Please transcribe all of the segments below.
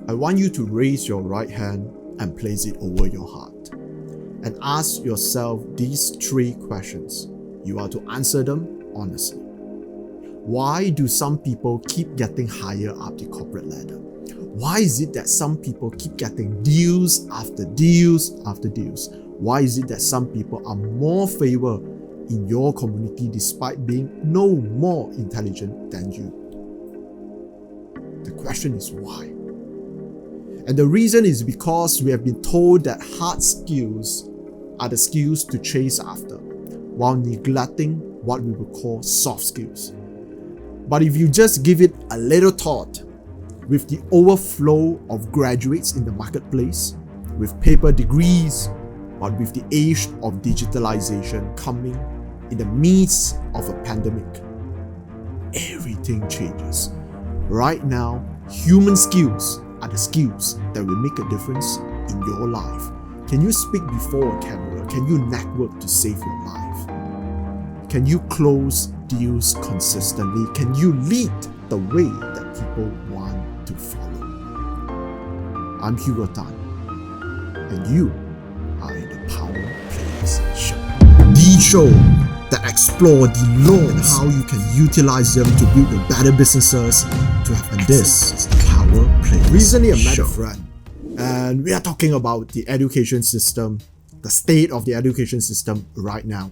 I want you to raise your right hand and place it over your heart and ask yourself these 3 questions. You are to answer them honestly. Why do some people keep getting higher up the corporate ladder? Why is it that some people keep getting deals after deals after deals? Why is it that some people are more favored in your community despite being no more intelligent than you? The question is why? And the reason is because we have been told that hard skills are the skills to chase after, while neglecting what we would call soft skills. But if you just give it a little thought, with the overflow of graduates in the marketplace, with paper degrees, but with the age of digitalization coming in the midst of a pandemic, everything changes. Right now, human skills are the skills that will make a difference in your life. Can you speak before a camera? Can you network to save your life? Can you close deals consistently? Can you lead the way that people want to follow? I'm Hugo and you are in the Power Players Show. The show that explores the laws and how you can utilize them to build the better businesses to have. And this is the Power Players. Recently, I met a friend, and we are talking about the education system, the state of the education system right now.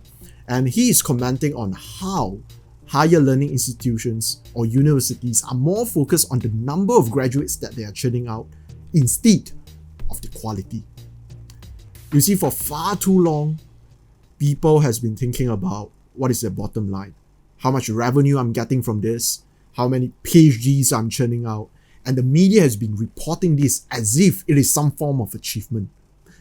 And he is commenting on how higher learning institutions or universities are more focused on the number of graduates that they are churning out instead of the quality. You see, for far too long, people has been thinking about what is their bottom line, how much revenue I'm getting from this, how many PhDs I'm churning out, and the media has been reporting this as if it is some form of achievement.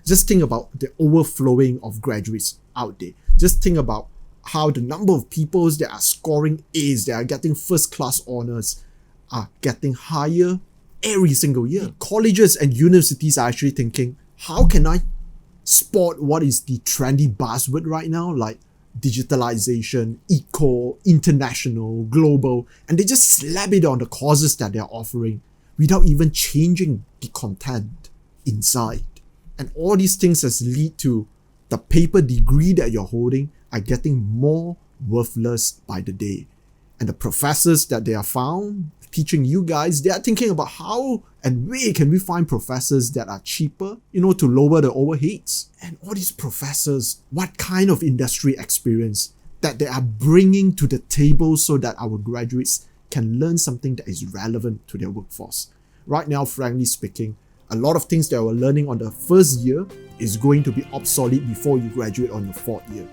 Just think about the overflowing of graduates out there. Just think about how the number of people that are scoring A's, that are getting first class honors, are getting higher every single year. Colleges and universities are actually thinking, how can I spot what is the trendy buzzword right now, like digitalization, eco, international, global, and they just slap it on the courses that they're offering without even changing the content inside. And all these things has lead to the paper degree that you're holding are getting more worthless by the day. And the professors that they are found teaching you guys, they are thinking about how and where can we find professors that are cheaper, to lower the overheads. And all these professors, what kind of industry experience that they are bringing to the table so that our graduates can learn something that is relevant to their workforce. Right now, frankly speaking, a lot of things that we're learning on the first year is going to be obsolete before you graduate on your 4th year.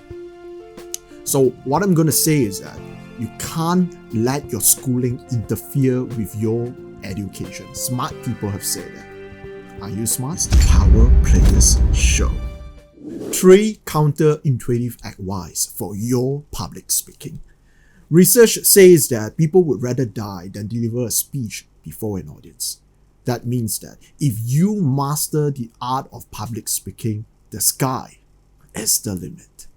So what I'm going to say is that you can't let your schooling interfere with your education. Smart people have said that. Are you smart? It's the Power Players Show. 3 counterintuitive advice for your public speaking. Research says that people would rather die than deliver a speech before an audience. That means that if you master the art of public speaking, the sky is the limit.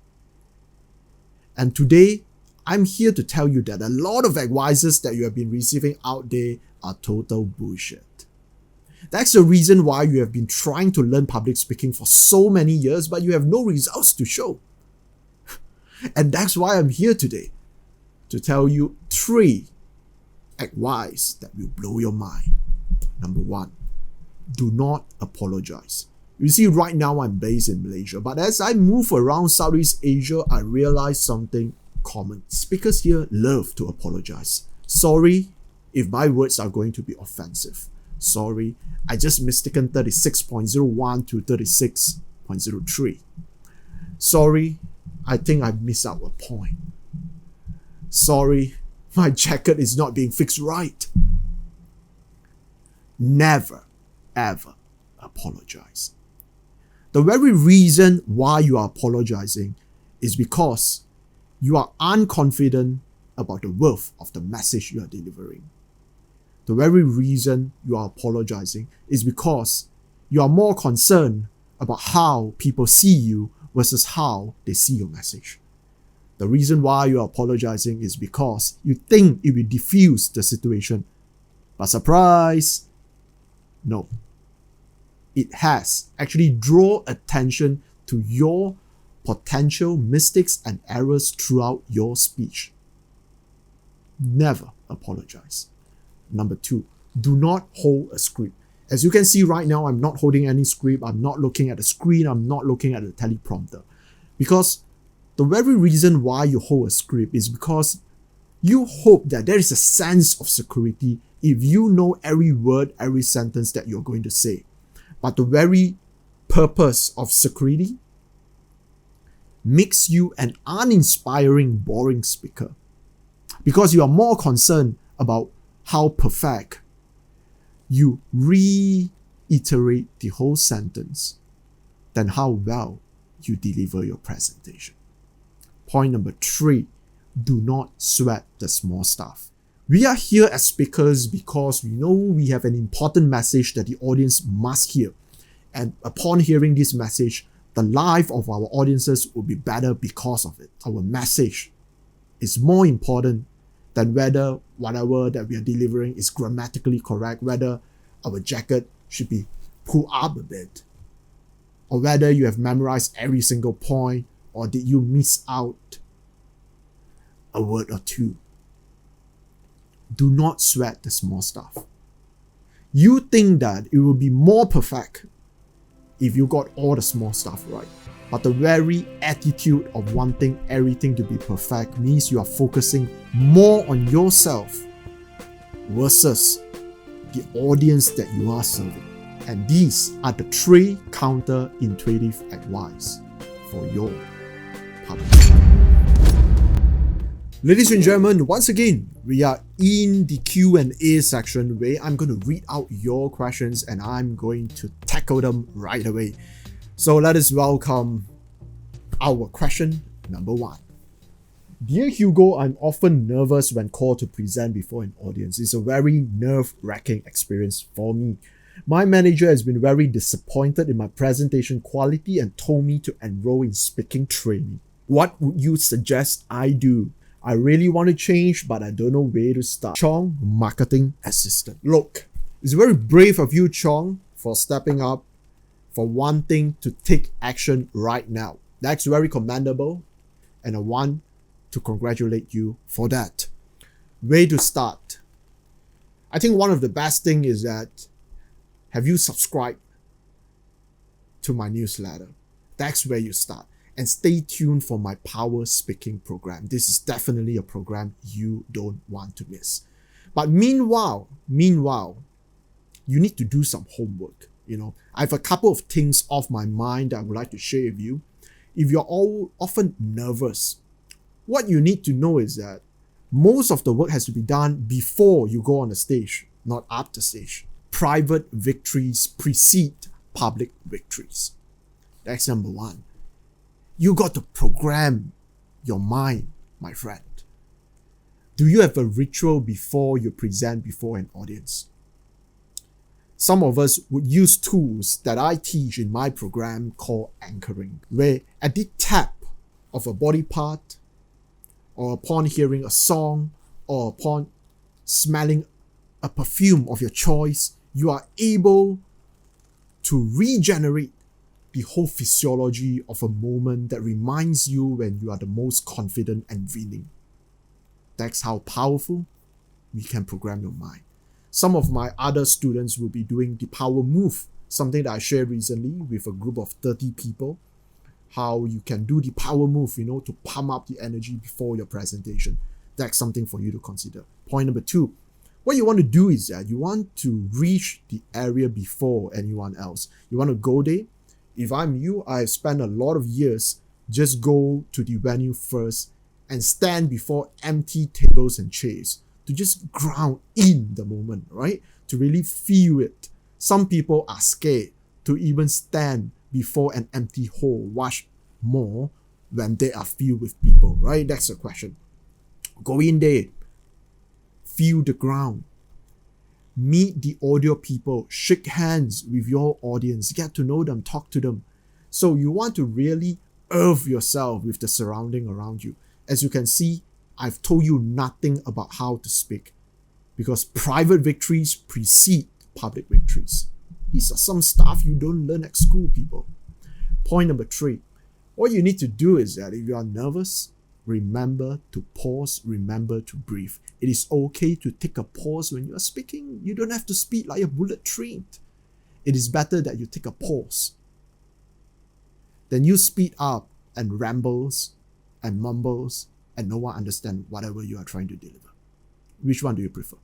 And today, I'm here to tell you that a lot of advices that you have been receiving out there are total bullshit. That's the reason why you have been trying to learn public speaking for so many years, but you have no results to show. And that's why I'm here today to tell you 3 advice that will blow your mind. Number 1, do not apologize. You see, right now I'm based in Malaysia, but as I move around Southeast Asia, I realize something common. Speakers here love to apologize. Sorry if my words are going to be offensive. Sorry, I just mistaken 36.01 to 36.03. Sorry, I think I missed out a point. Sorry, my jacket is not being fixed right. Never, ever apologize. The very reason why you are apologizing is because you are unconfident about the worth of the message you are delivering. The very reason you are apologizing is because you are more concerned about how people see you versus how they see your message. The reason why you are apologizing is because you think it will diffuse the situation. But surprise! No. It has actually draw attention to your potential mistakes and errors throughout your speech. Never apologize. Number 2, do not hold a script. As you can see right now, I'm not holding any script. I'm not looking at the screen. I'm not looking at the teleprompter. Because the very reason why you hold a script is because you hope that there is a sense of security if you know every word, every sentence that you're going to say. But the very purpose of security makes you an uninspiring, boring speaker. Because you are more concerned about how perfect you reiterate the whole sentence than how well you deliver your presentation. Point number 3, do not sweat the small stuff. We are here as speakers because we know we have an important message that the audience must hear. And upon hearing this message, the life of our audiences will be better because of it. Our message is more important than whether whatever that we are delivering is grammatically correct, whether our jacket should be pulled up a bit, or whether you have memorized every single point, or did you miss out a word or two. Do not sweat the small stuff. You think that it will be more perfect if you got all the small stuff right. But the very attitude of wanting everything to be perfect means you are focusing more on yourself versus the audience that you are serving. And these are the 3 counterintuitive advice for your public. Ladies and gentlemen, once again, we are in the Q&A section where I'm going to read out your questions and I'm going to tackle them right away. So let us welcome our question number 1. Dear Hugo, I'm often nervous when called to present before an audience. It's a very nerve-wracking experience for me. My manager has been very disappointed in my presentation quality and told me to enroll in speaking training. What would you suggest I do? I really want to change, but I don't know where to start. Chong, marketing assistant. Look, it's very brave of you, Chong, for stepping up, for wanting to take action right now. That's very commendable, and I want to congratulate you for that. Where to start? I think one of the best things is that, have you subscribed to my newsletter? That's where you start. And stay tuned for my power speaking program. This is definitely a program you don't want to miss. But meanwhile, you need to do some homework. I have a couple of things off my mind that I would like to share with you. If you're all often nervous, what you need to know is that most of the work has to be done before you go on the stage, not after stage. Private victories precede public victories. That's number 1. You got to program your mind, my friend. Do you have a ritual before you present before an audience? Some of us would use tools that I teach in my program called anchoring, where at the tap of a body part, or upon hearing a song, or upon smelling a perfume of your choice, you are able to regenerate the whole physiology of a moment that reminds you when you are the most confident and winning. That's how powerful we can program your mind. Some of my other students will be doing the power move, something that I shared recently with a group of 30 people. How you can do the power move, to pump up the energy before your presentation. That's something for you to consider. Point number 2, what you want to do is that you want to reach the area before anyone else. You want to go there. If I'm you, I spend a lot of years just go to the venue first and stand before empty tables and chairs to just ground in the moment, right? To really feel it. Some people are scared to even stand before an empty hall, much more when they are filled with people, right? That's the question. Go in there, feel the ground, meet the audio people, shake hands with your audience, get to know them, talk to them. So you want to really earth yourself with the surrounding around you. As you can see, I've told you nothing about how to speak because private victories precede public victories. These are some stuff you don't learn at school, people. Point number 3. What you need to do is that if you are nervous, remember to pause, remember to breathe. It is okay to take a pause when you are speaking. You don't have to speak like a bullet train. It is better that you take a pause than you speed up and rambles and mumbles and no one understands whatever you are trying to deliver. Which one do you prefer?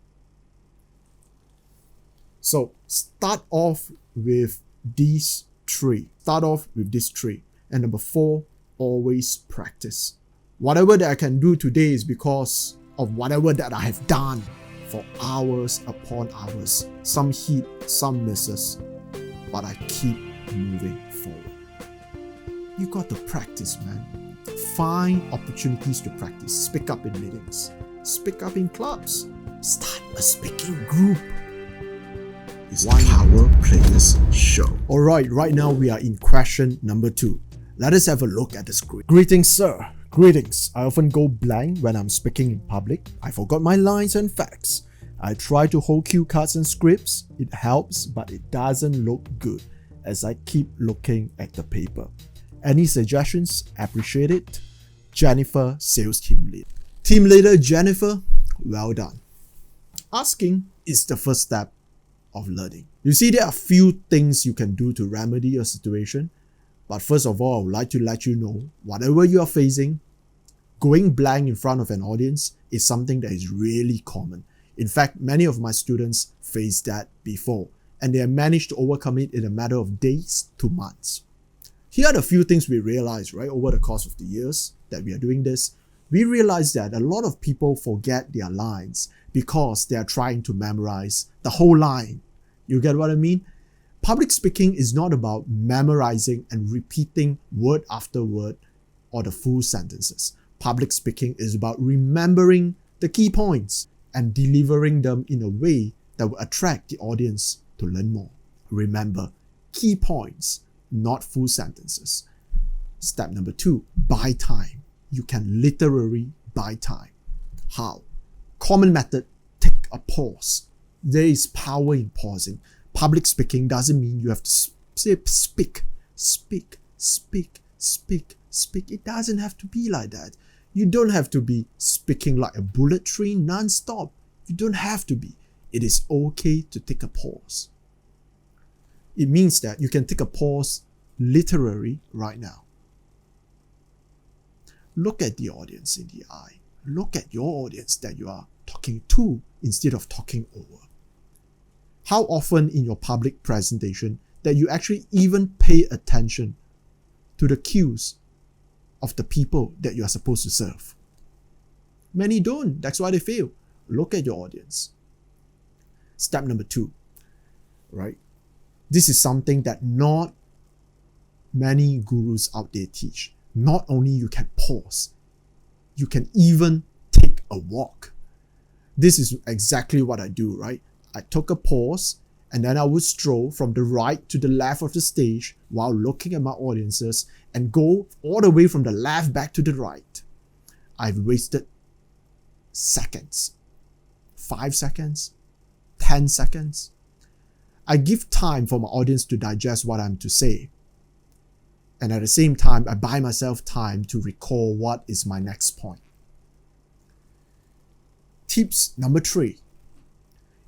So start off with these 3. Start off with these 3. And number 4, always practice. Whatever that I can do today is because of whatever that I have done for hours upon hours. Some hit, some misses, but I keep moving forward. You got to practice, man. Find opportunities to practice. Speak up in meetings. Speak up in clubs. Start a speaking group. It's Why Power Players Show. Alright, right now we are in question number 2. Let us have a look at the script. Greetings, sir. Greetings. I often go blank when I'm speaking in public. I forgot my lines and facts. I try to hold cue cards and scripts. It helps, but it doesn't look good as I keep looking at the paper. Any suggestions? Appreciate it. Jennifer, sales team lead. Team leader Jennifer, well done. Asking is the first step of learning. You see, there are few things you can do to remedy your situation. But first of all, I would like to let you know, whatever you are facing, going blank in front of an audience is something that is really common. In fact, many of my students faced that before, and they have managed to overcome it in a matter of days to months. Here are the few things we realized, right, over the course of the years that we are doing this. We realized that a lot of people forget their lines because they are trying to memorize the whole line. You get what I mean? Public speaking is not about memorizing and repeating word after word or the full sentences. Public speaking is about remembering the key points and delivering them in a way that will attract the audience to learn more. Remember, key points, not full sentences. Step number 2, buy time. You can literally buy time. How? Common method, take a pause. There is power in pausing. Public speaking doesn't mean you have to speak. It doesn't have to be like that. You don't have to be speaking like a bullet train non-stop. You don't have to be. It is okay to take a pause. It means that you can take a pause literally right now. Look at the audience in the eye. Look at your audience that you are talking to instead of talking over. How often in your public presentation that you actually even pay attention to the cues of the people that you are supposed to serve? Many don't. That's why they fail. Look at your audience. Step number 2, right? This is something that not many gurus out there teach. Not only you can pause, you can even take a walk. This is exactly what I do, right? I took a pause and then I would stroll from the right to the left of the stage while looking at my audiences and go all the way from the left back to the right. I've wasted seconds, 5 seconds, 10 seconds. I give time for my audience to digest what I'm to say. And at the same time, I buy myself time to recall what is my next point. Tips number 3.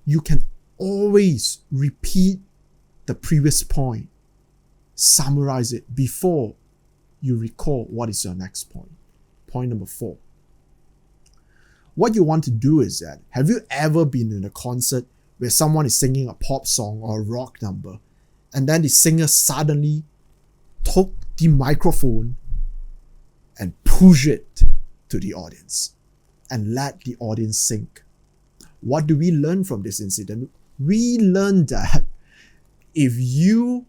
You can always repeat the previous point. Summarize it before you recall what is your next point. Point number 4. What you want to do is that, have you ever been in a concert where someone is singing a pop song or a rock number, and then the singer suddenly took the microphone and pushed it to the audience and let the audience sing? What do we learn from this incident? We learn that if you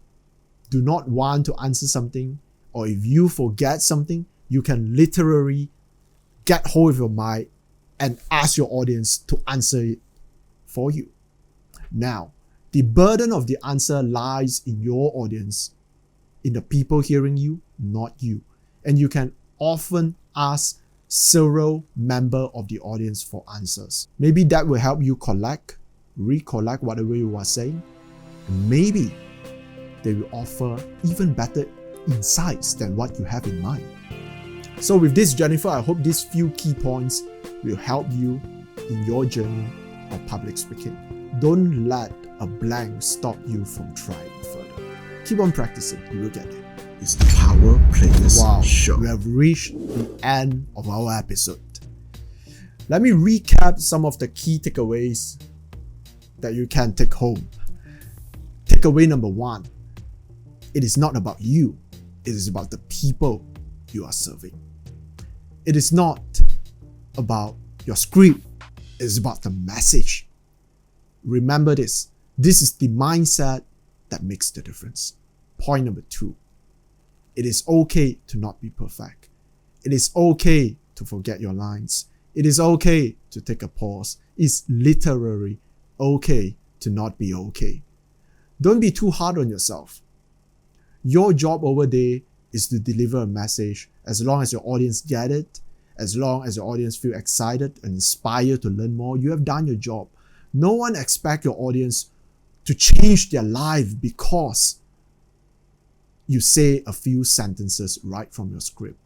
do not want to answer something, or if you forget something, you can literally get hold of your mic and ask your audience to answer it for you. Now, the burden of the answer lies in your audience, in the people hearing you, not you. And you can often ask several members of the audience for answers. Maybe that will help you recollect whatever you are saying. Maybe they will offer even better insights than what you have in mind. So with this, Jennifer, I hope these few key points will help you in your journey of public speaking. Don't let a blank stop you from trying further. Keep on practicing, you will get it. It's the Power Players Show. We have reached the end of our episode. Let me recap some of the key takeaways that you can take home. Takeaway number 1. It is not about you. It is about the people you are serving. It is not about your script. It is about the message. Remember this. This is the mindset that makes the difference. Point number 2. It is okay to not be perfect. It is okay to forget your lines. It is okay to take a pause. It's literally okay to not be okay. Don't be too hard on yourself. Your job over there is to deliver a message. As long as your audience get it, as long as your audience feel excited and inspired to learn more, you have done your job. No one expects your audience to change their life because you say a few sentences right from your script.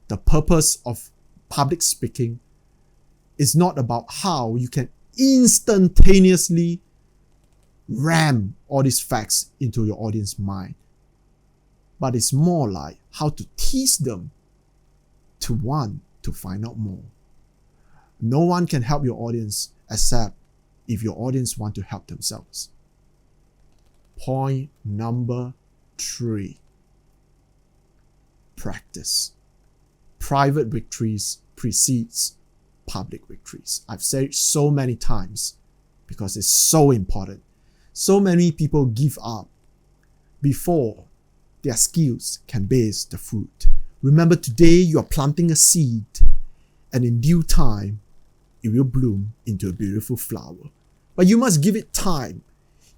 The purpose of public speaking is not about how you can instantaneously ram all these facts into your audience's mind, but it's more like how to tease them to want to find out more. No one can help your audience except if your audience want to help themselves. Point number 3. Practice. Private victories precedes public victories. I've said it so many times because it's so important. So many people give up before their skills can bear the fruit. Remember, today you are planting a seed, and in due time, it will bloom into a beautiful flower. But you must give it time.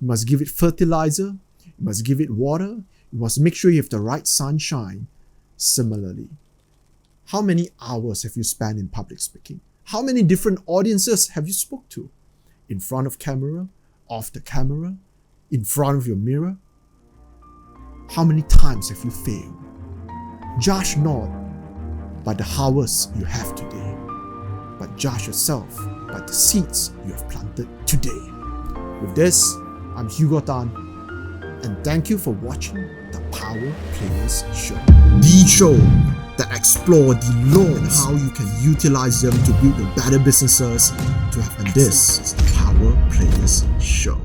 You must give it fertilizer. You must give it water. You must make sure you have the right sunshine. Similarly, how many hours have you spent in public speaking? How many different audiences have you spoke to? In front of camera, off the camera, in front of your mirror? How many times have you failed? Judge not by the hours you have today, but judge yourself by the seeds you have planted today. With this, I'm Hugo Tan, and thank you for watching the Power Players Show. The show that explore the laws and how you can utilize them to build better businesses to have. And this is the Power Players Show.